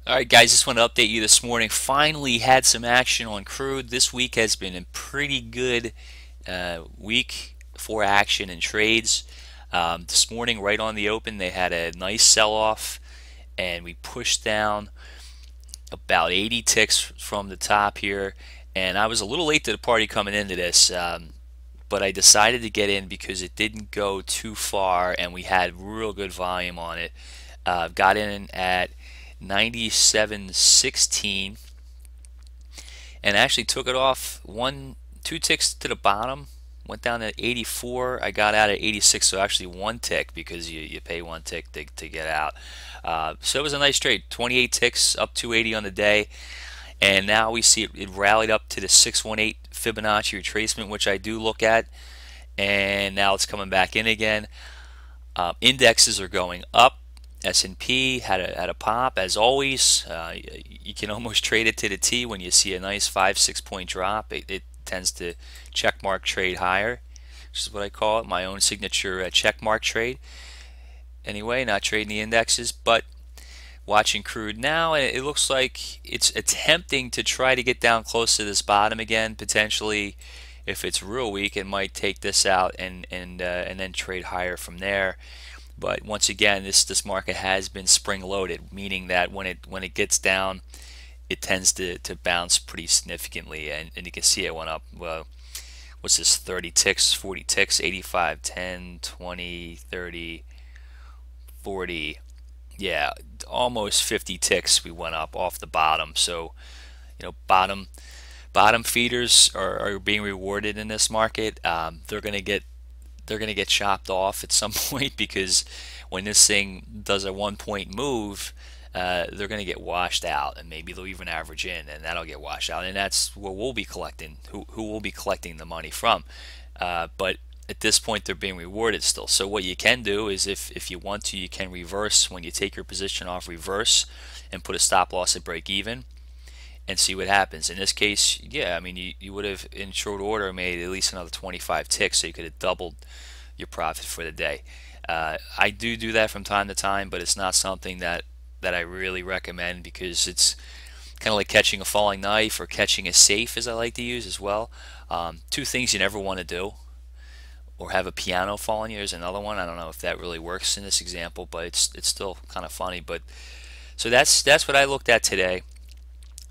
Alright guys, just want to update you this morning. Finally had some action on Crude. This week has been a pretty good week for action and trades. This morning right on the open they had a nice sell-off and we pushed down about 80 ticks from the top here, and I was a little late to the party coming into this, but I decided to get in because it didn't go too far and we had real good volume on it. Got in at 97.16 and actually took it off two ticks to the bottom, went down to 84. I got out at 86, so actually one tick because you pay one tick to get out. So it was a nice trade. 28 ticks, up 280 on the day, and now we see it rallied up to the 618 Fibonacci retracement, which I do look at, and now it's coming back in again. Indexes are going up. S&P had a pop as always. You can almost trade it to the T when you see a nice 5-6 point drop. It tends to check mark trade higher, which is what I call it, my own signature check mark trade. Anyway, not trading the indexes, but watching Crude now, and it looks like it's attempting to try to get down close to this bottom again. Potentially, if it's real weak, it might take this out and then trade higher from there. But once again, this market has been spring loaded, meaning that when it gets down, it tends to bounce pretty significantly, and you can see it went up. Well, what's this? 30 ticks, 40 ticks, 85, 10, 20, 30, 40. Yeah, almost 50 ticks we went up off the bottom. So, bottom feeders are being rewarded in this market. They're going to get chopped off at some point because when this thing does a 1 point move, they're going to get washed out, and maybe they'll even average in, and that'll get washed out, and that's what we'll be collecting, who will be collecting the money from. But at this point, they're being rewarded still. So what you can do is, if you want to, you can reverse when you take your position off, reverse and put a stop loss at break even and see what happens. In this case, yeah, I mean, you would have in short order made at least another 25 ticks, so you could have doubled your profit for the day. I do that from time to time, but it's not something that I really recommend because it's kind of like catching a falling knife or catching a safe, as I like to use as well. Two things you never want to do, or have a piano fall on you. There's another one. I don't know if that really works in this example, but it's still kind of funny. But so that's what I looked at today.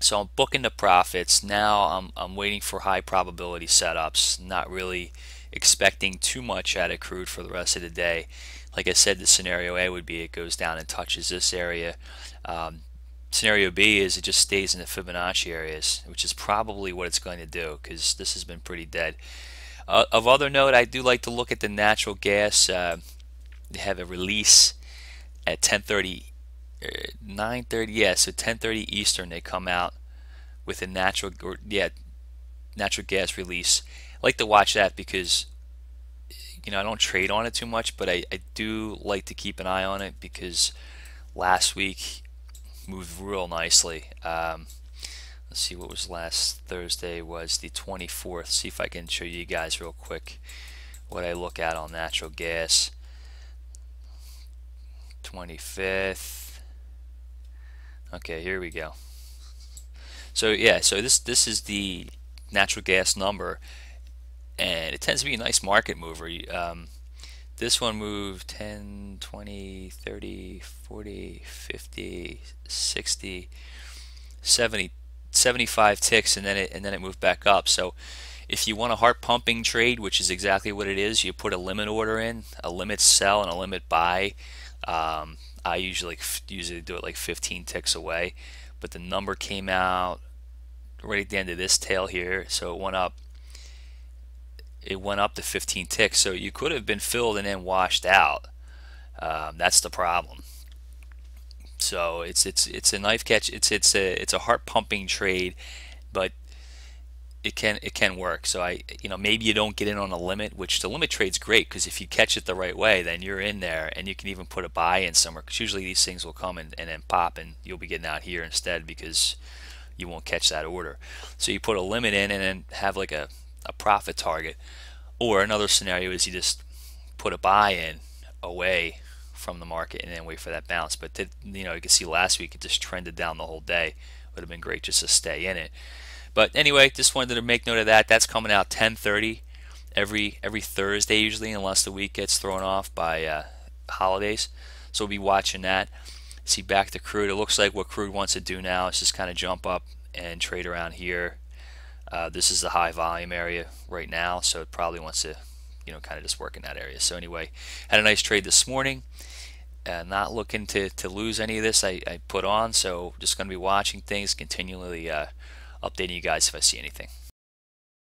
So I'm booking the profits. Now I'm waiting for high probability setups, not really expecting too much out of Crude for the rest of the day. Like I said, the scenario A would be it goes down and touches this area. Scenario B is it just stays in the Fibonacci areas, which is probably what it's going to do because this has been pretty dead. Of other note, I do like to look at the natural gas. They have a release at 10:30. 9:30, yeah, so 10:30 Eastern they come out with a natural gas release. I like to watch that because I don't trade on it too much, but I do like to keep an eye on it because last week moved real nicely. Let's see, what was last Thursday was the 24th. See if I can show you guys real quick what I look at on natural gas. 25th. Okay, here we go. So yeah, so this is the natural gas number, and it tends to be a nice market mover. This one moved 10, 20, 30, 40, 50, 60, 70, 75 ticks, and then it moved back up. So if you want a heart pumping trade, which is exactly what it is, you put a limit order in, a limit sell and a limit buy. I usually do it like 15 ticks away, but the number came out right at the end of this tail here, so it went up to 15 ticks. So you could have been filled and then washed out. That's the problem. So it's a knife catch. It's a heart pumping trade, but it can work. So maybe you don't get in on a limit, which the limit trade's great because if you catch it the right way, then you're in there, and you can even put a buy in somewhere because usually these things will come and then pop, and you'll be getting out here instead because you won't catch that order. So you put a limit in and then have like a profit target. Or another scenario is you just put a buy in away from the market and then wait for that bounce. But you know, you can see last week it just trended down the whole day. Would have been great just to stay in it. But anyway, just wanted to make note of that. That's coming out 10:30 every Thursday usually, unless the week gets thrown off by holidays. So we'll be watching that. See, back to Crude. It looks like what Crude wants to do now is just kind of jump up and trade around here. This is the high volume area right now, so it probably wants to, you know, kind of just work in that area. So anyway, had a nice trade this morning. Not looking to lose any of this I put on, so just going to be watching things, continually updating you guys if I see anything.